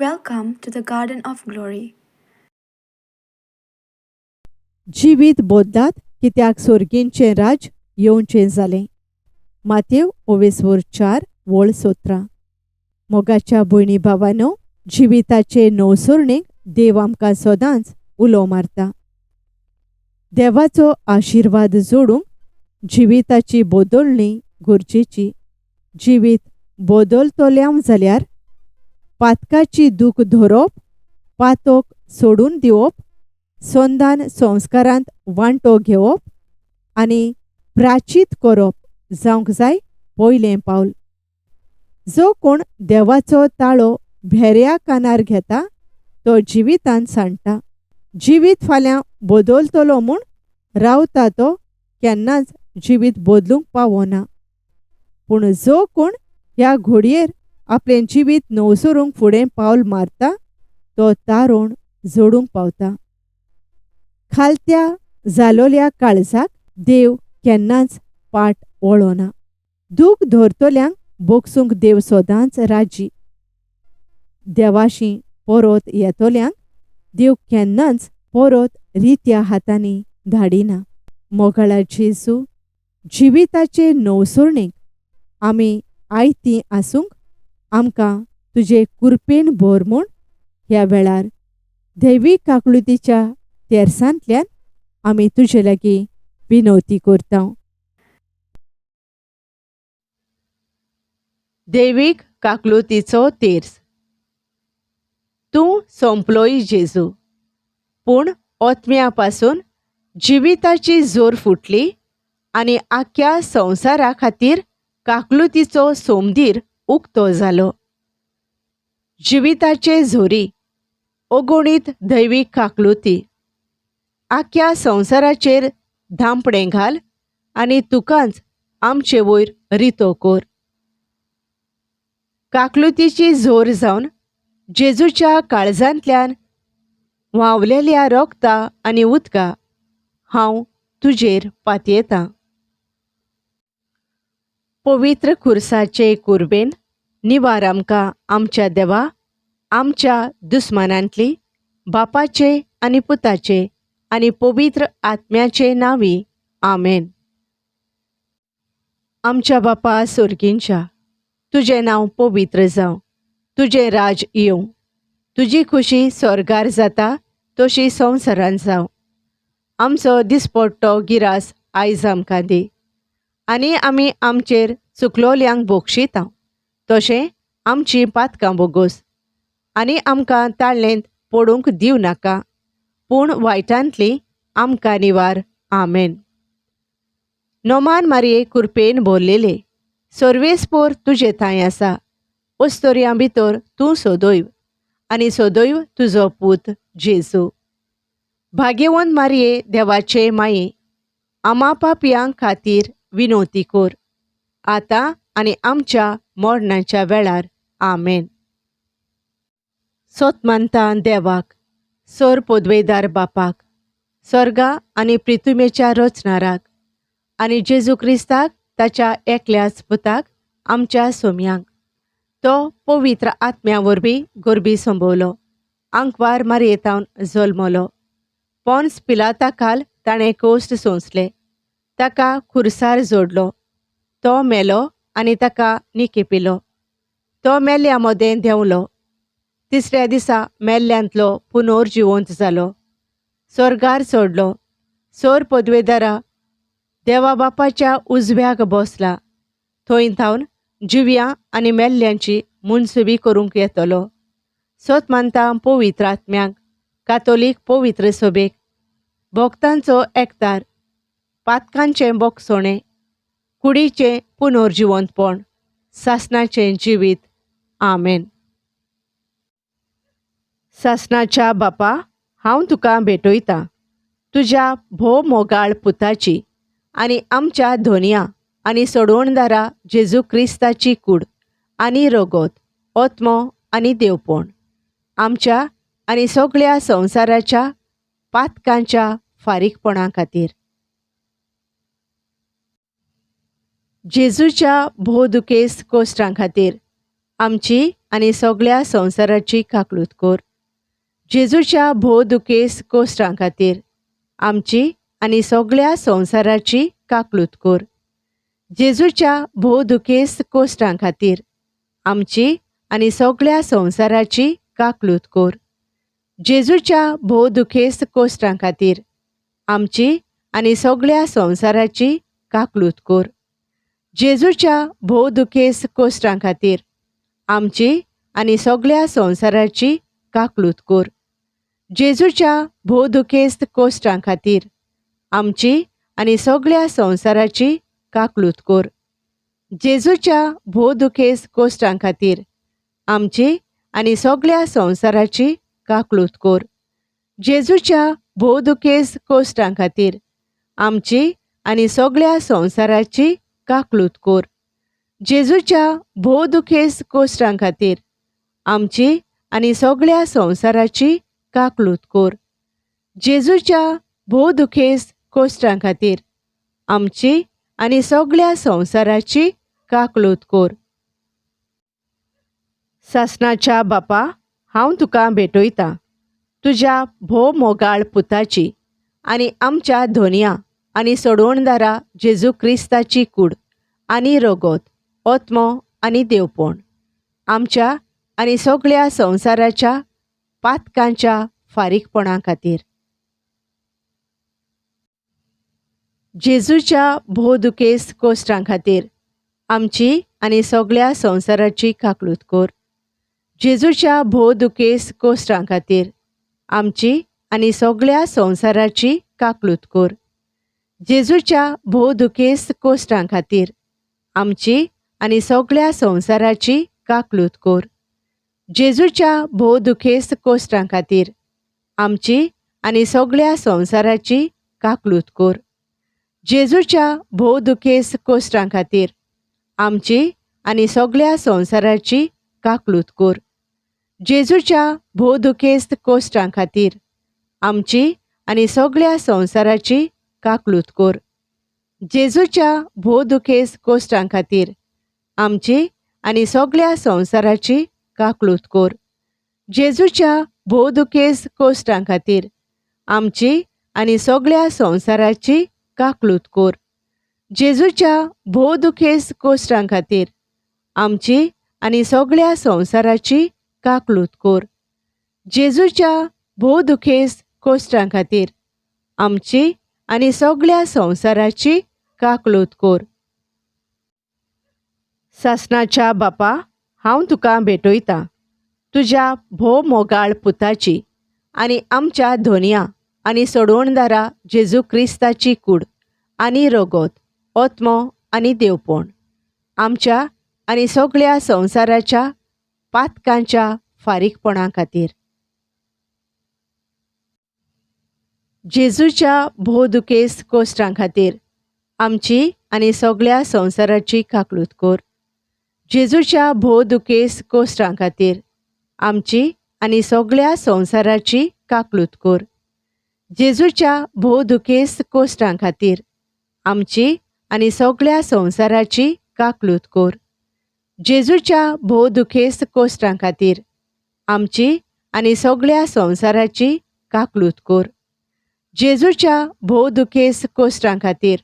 Welcome to the Garden of Glory. जिवीत बोद्दात कित्याक सोर्गींचें राज येवचें जालें. मातेव 4 वोळ 17. मोगाच्या भयणी भावांनो, जिविताचे नवसोरणेक देव आमकां सदांच उलो मारता. देवाचो आशिर्वाद जोडूंक जिविताची बदलणी गरजेची. जिवीत बदलतलें जाल्यार पातकाची दूख धरप, पातोक सोडून दिवप, संदान संस्कारांत वांटो घेवप आनी प्राचीत करप जावंक जाय पयलें पावल. जो कोण देवाचो ताळो भेऱ्या कानार घेता तो जिवितांत सांडटा. जिवीत फाल्यां बदलतलो म्हूण रावता तो केन्नाच जिवीत बदलूंक पावना. पूण जो कोण ह्या घडयेर आपलें जिवीत नवसरूंक फुडें पावल मारता तो तारण जोडूंक पावता. खालत्या जालोल्या काळजाक देव केन्नाच पाट वळोना. दूख धरतल्यांक बोगसूंक देव सदांच राजी. देवाशी परत येतल्यांक देव केन्नाच परत रित्या हातांनी धाडिना. मोगाळा जेजू, जिविताचे नवसरणेक आमी आयतीं आसूंक आमकां तुजे कुरपेन भर म्हूण ह्या वेळार दैवीक काकळुतीच्या तेरसांतल्यान आमी तुजे लागीं विनवती करता. दैवीक काकलुतीचो तेर्स. तूं सोंपलोय जेजू, पूण ओतम्या पासून जिविताची जोर फुटली आनी आख्या संवसारा खातीर काकलुतीचो सोमदीर उक्तो जालो. जिविताचे झोरी, अगणीत दैवीक काकलुती, आख्या संवसाराचेर धांपणें घाल आनी तुकांच आमचे वयर रितो कर. काकलुतीची झोर जावन जेजूच्या काळजांतल्यान व्हांवलेल्या रोगता आनी उदका हांव तुजेर पातयेतां. पवित्र खुर्साचे कुरबेन निवार आमकां आमच्या देवा, आमच्या दुस्मानांतली, बापाचे आनी पुताचे आनी पवित्र आत्म्याचे नांवी. आमेन. आमच्या बापा सुर्गींच्या, तुजें नांव पवित्र जावं. तुजें राज येवं. तुजी खुशी स्वर्गार जाता तशी संवसारांत जावं. आमचो दिसपट्टो गिरास आयज आमकां दी आनी आमी आमचेर चुकलोल्यांक बोगशिता तशें आमची पातकां बोगोस. आनी आमकां ताळणेंत पडूंक दिवं नाका, पूण वायटांतली आमकां निवार. आमेन. नोमान मारये कुरपेन भरलेले, सर्वेस्पोर तुजे थंय आसा. अस्तोरयां भितर तूं सोदैव आनी सोदैव तुजो पूत जेजू. भाग्यवंत मारये देवाचे माये, आमा पापयांक खातीर विनवती कर, आतां आनी आमच्या मरणाच्या वेळार. आमेन. सोतमानता देवाक, सर पोदवेदार बापाक, स्वर्गा आनी पृथ्वीच्या रचणाराक आनी जेजू क्रिस्ताक ताच्या एकल्याच पुताक आमच्या सोम्यांक, तो पवित्र आत्म्या वरवीं गरबी संभोवलो, आंकवार मारयेतावन जल्मलो, पोन्स पिलाता खाल ताणें कोश्ट सोंसले, ताका खुर्सार जोडलो, तो मेलो आनी ताका निकेपिलो, तो मेल्ल्या मोदें देंवलो, तिसऱ्या दिसा मेल्ल्यांतलो पुनर्जिवंत जालो, स्वर्गार चडलो, सर पदवेदारा देवा बापाच्या उजव्याक बसला, थंय थावन जिव्यां आनी मेल्ल्यांची मुनसुबी करूंक येतलो. सोतमानता पवित्र आत्म्यांक, कातोलीक पवित्र सभेक, भक्तांचो एकतार, पातकांचें बोगसोणें, कुडीचें पुनर्जिवंतपण, सासणाचें जिवीत. आमेन. सासणाच्या बापा, हांव तुका भेटयतां तुज्या भोव मोगाळ पुताची आनी आमच्या धोनया आनी सोडवणदारा जेजू क्रिस्ताची कूड आनी रगत, ओत्मो आनी देवपण, आमच्या आनी सगळ्या संवसाराच्या पातकांच्या फारीकपणा खातीर. जेजूच्या भोव दुखेस्त कोश्टां खातीर आमची आनी सगळ्या संवसाराची काकलूत कर. जेजूच्या भोव दुखेस्त कोश्टां खातीर आमची आनी सगळ्या संवसाराची काकलूत कर. जेजूच्या भोव दुखेस्त कोश्टां खातीर आमची आनी सगळ्या संवसाराची काकलूत कर. जेजूच्या भोव दुखेस्त कोश्टां खातीर आमची आनी सगळ्या संवसाराची काकलूत कर. जेजूच्या भोव दुखेस्त कोश्टां खातीर आमची आनी सगळ्या संवसाराची काकलूत कर. जेजूच्या भोव दुखेस्त कोश्टां खातीर आमची आनी सगळ्या संवसाराची काकलूत कर. जेजूच्या भोव दुखेस्त कोश्टां खातीर आमची आनी सगळ्या संवसाराची काकलूत कर. जेजूच्या भोव दुखेस्त कोश्टां खातीर आमची आनी सगळ्या संवसाराची काकलूत कर. जेजूच्या भोव दुखेस्त कोश्टां खातीर आमची आनी सगळ्या संवसाराची काकलूत कर. जेजूच्या भोव दुखेस्त कोश्टां खातीर आमची आनी सगळ्या संवसाराची काकलूत कर. सासणाच्या बापा, हांव तुका भेटयतां तुज्या भोव मोगाळ पुताची आनी आमच्या धोनया आनी सोडवणदारा जेजू क्रिस्ताची कूड आनी रगत, ओत्मो आनी देवपण आमच्या आनी सगळ्या संवसाराच्या पातकांच्या फारीकपणा खातीर. जेजूच्या भोव दुखेस्त कोश्टां खातीर आमची आनी सगळ्या संवसाराची काकलूत कर. जेजूच्या भोव दुखेस्त कोश्टां खातीर आमची आनी सगळ्या संवसाराची काकलूत कर. जेजूच्या भोव दुखेस्त कोश्टां खातीर आमची आनी सगळ्या संवसाराची काकलूत कर. जेजूच्या भोव दुखेस्त कोश्टां खातीर आमची आनी सगळ्या संवसाराची काकलूत कर. जेजूच्या भोव दुखेस्त कोश्टां खातीर आमची आनी सगळ्या संवसाराची काकलूत कर. जेजूच्या भोव दुखेस्त कोश्टां खातीर आमची आनी सगळ्या संवसाराची काकलूत कर. जेजूच्या भोव दुखेस्त कोश्टां खातीर आमची आनी सगळ्या संवसाराची काकलूत कर. जेजूच्या भोव दुखेस्त कोश्टां खातीर आमची आनी सगळ्या संवसाराची काकलूत कर. जेजूच्या भोव दुखेस्त कोश्टां खातीर आमची आनी सगळ्या संवसाराची काकलूत कर. जेजूच्या भोव दुखेस्त कोश्टां खातीर आमची आनी सगळ्या संवसाराची काकलूत कर. सासणाच्या बापा, हांव तुका भेटयतां तुज्या भोव मोगाळ पुताची आनी आमच्या धोनया आनी सोडवणदारा जेजू क्रिस्ताची कूड आनी रगत, ओत्मो आनी देवपण आमच्या आनी सगळ्या संवसाराच्या पातकांच्या फारीकपणा खातीर. जेजूच्या भोव दुखेस्त कोश्टां खातीर आमची आनी सगळ्या संवसाराची काकलूत कर. जेजूच्या भोव दुखेस्त कोश्टां खातीर आमची आनी सगळ्या संवसाराची काकलूत कर. जेजूच्या भोव दुखेस्त कोश्टां खातीर आमची आनी सगळ्या संवसाराची काकलूत कर. जेजूच्या भोव दुखेस्त कोश्टां खातीर आमची आनी सगळ्या संवसाराची काकलूत कर. जेजूच्या भोव दुखेस्त कोश्टां खातीर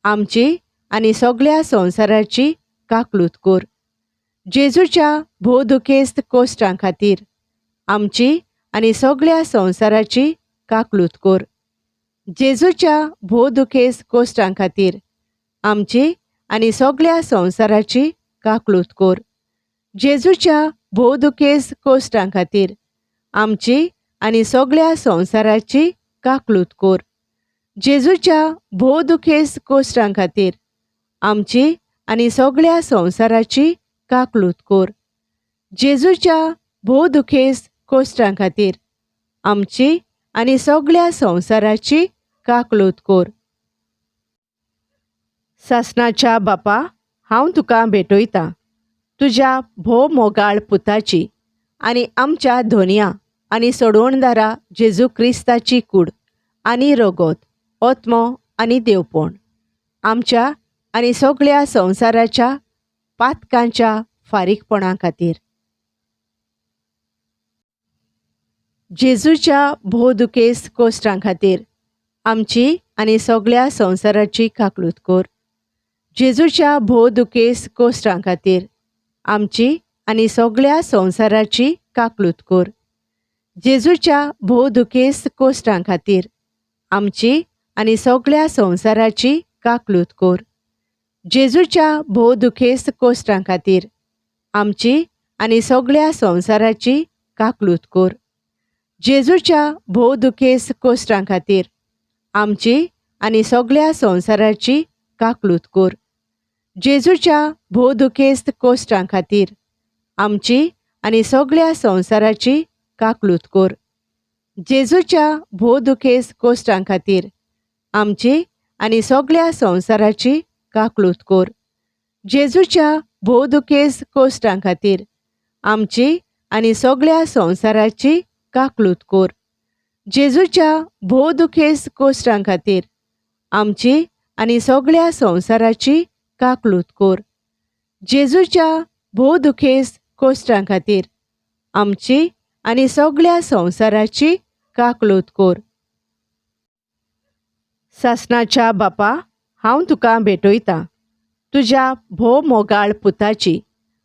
आमची आनी सगळ्या संवसाराची काकलूत कर. जेजूच्या भोव दुखेस्त कोश्टां खातीर आमची आनी सगळ्या संवसाराची काकलूत कर. जेजूच्या भोव दुखेस्त कोश्टां खातीर आमची आनी सगळ्या संवसाराची काकलूत कर. जेजूच्या भोव दुखेस्त कोश्टां खातीर आमची आनी सगळ्या संवसाराची काकलूत कर. जेजूच्या भोव दुखेस्त कोश्टां खातीर आमची आनी सगळ्या संवसाराची काकलूत कर. जेजूच्या भोव दुखेस्त कोश्टां खातीर आमची आनी सगळ्या संवसाराची काकलूत कर. सासणाच्या बापा, हांव तुका भेटयतां तुज्या भोव मोगाळ पुताची आनी आमच्या धोनया आनी सोडवणदारा जेजू क्रिस्ताची कूड आनी रगत, ओत्मो आनी देवपण आमच्या आनी सगळ्या संवसाराच्या पातकांच्या फारीकपणा खातीर. जेजूच्या भोवदुकेस्त कोश्टां खातीर आमची आनी सगळ्या संवसाराची काकलूत कर. जेजूच्या भोवदुकेस्त कोश्टां खातीर आमची आनी सगळ्या संवसाराची काकलूत कर. जेजूच्या भोवदुकेस्त कोश्टां खातीर आमची आनी सगळ्या संवसाराची काकलूत कर. जेजूच्या भोवदुकेस्त कोश्टां खातीर आमची आनी सगळ्या संवसाराची काकलूत कर. जेजूच्या भोवदुकेस्त कोश्टां खातीर आमची आनी सगळ्या संवसाराची काकलूत कर. जेजूच्या भोवदुकेस्त कोश्टां खातीर आमची आनी सगळ्या संवसाराची काकलूत कर. जेजूच्या भोवदुकेस्त कोश्टां खातीर आमची आनी सगळ्या संवसाराची काकलूत कर. जेजूच्या भोवदुकेस्त कोश्टां खातीर आमची आनी सगळ्या संवसाराची काकलूत कर. जेजूच्या भोवदुकेस्त कोश्टां खातीर आमची आनी सगळ्या संवसाराची काकलूत कर. जेजूच्या भोवदुकेस्त कोश्टां खातीर आमची आनी सगळ्या संवसाराची काकलूत कर. सासणाच्या बापा, हांव तुका भेटयतां तुज्या भोव मोगाळ पुताची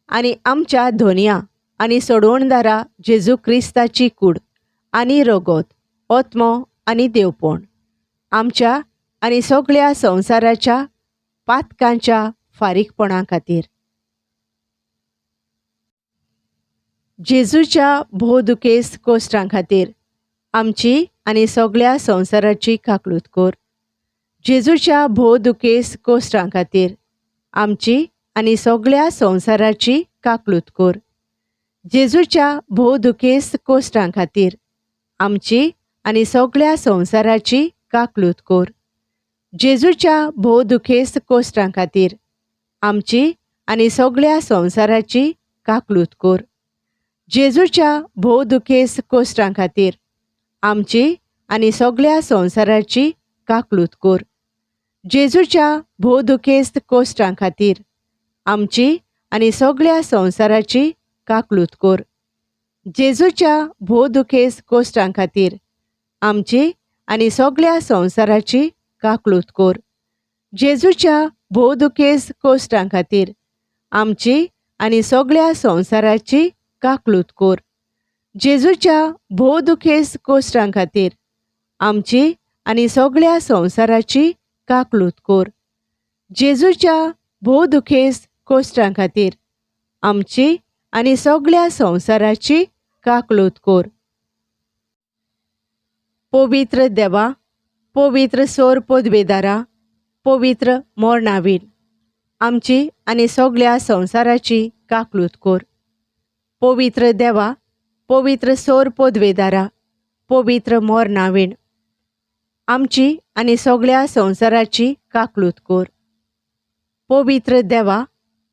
आनी आमच्या धोनया आनी सोडवणदारा जेजू क्रिस्ताची कूड आनी रगत, ओत्मो आनी देवपण आमच्या आनी सगळ्या संवसाराच्या पातकांच्या फारीकपणा खातीर. जेजूच्या भोवदुकेस्त कोश्टां खातीर आमची आनी सगळ्या संवसाराची काकलूत कर. जेजूच्या भोवदुकेस्त कोश्टां खातीर आमची आनी सगळ्या संवसाराची काकलूत कर. जेजूच्या भोवदुकेस्त कोश्टां खातीर आमची आनी सगळ्या संवसाराची काकलूत कर. जेजूच्या भोवदुकेस्त कोश्टां खातीर आमची आनी सगळ्या संवसाराची काकलूत कर. जेजूच्या भोवदुकेस्त कोश्टां खातीर आमची आनी सगळ्या संवसाराची काकलूत कर. जेजूच्या भोवदुकेस्त कोश्टां खातीर आमची आनी सगळ्या संवसाराची काकलूत कर. जेजूच्या भोवदुकेस्त कोश्टां खातीर आमची आनी सगळ्या संवसाराची काकलूत कर. जेजूच्या भोवदुकेस्त कोश्टां खातीर आमची आनी सगळ्या संवसाराची काकलूत कर. जेजूच्या भोवदुकेस्त कोश्टां खातीर आमची आनी सगळ्या संवसाराची काकलूत कर. जेजूच्या भोवदुकेस्त कोश्टां खातीर आमची आनी सगळ्या संवसाराची काकलूत कर. पवित्र देवा, पवित्र सोर पदवेदारा, पवित्र मोरनावीन आमची आनी सगळ्या संवसाराची काकलूत कर. पवित्र देवा, पवित्र सोर पदवेदारा, पवित्र मोरनावीन आमची आनी सगळ्या संवसाराची काकलूत कर. पवित्र देवा,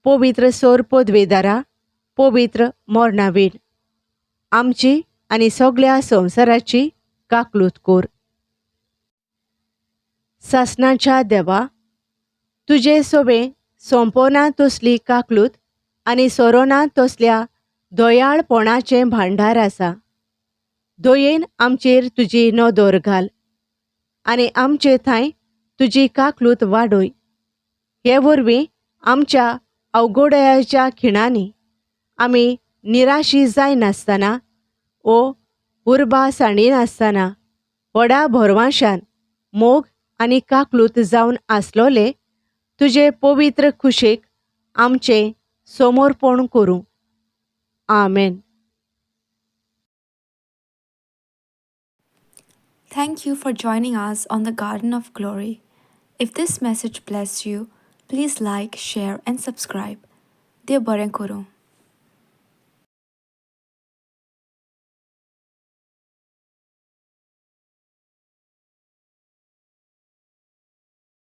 पवित्र सोर पदवेदारा, पवित्र मोरनावीन आमची आनी सगळ्या संवसाराची काकलूत कर. सासणाच्या देवा, तुजे सोबे सोंपोना तसली काकलूत आनी सोरोना तसल्या दोयाळपणाचें भांडार आसा. दयेन आमचेर तुजी नदर घाल आनी आमचे थंय तुजी काकलूत वाडय. हे वरवीं आमच्या अवघडयाच्या खिणांनी आमी निराशी जायनासतना ओ उर्बा साणीनासतना व्हडा भरवशान मोग आनी काकलूत जावन आसलोले तुजे पवित्र खुशेक आमचें समर्पण करूं. आमेन. Thank you for joining us on the Garden of Glory. If this message blessed you, please like, share, and subscribe. Dear Baren Koro.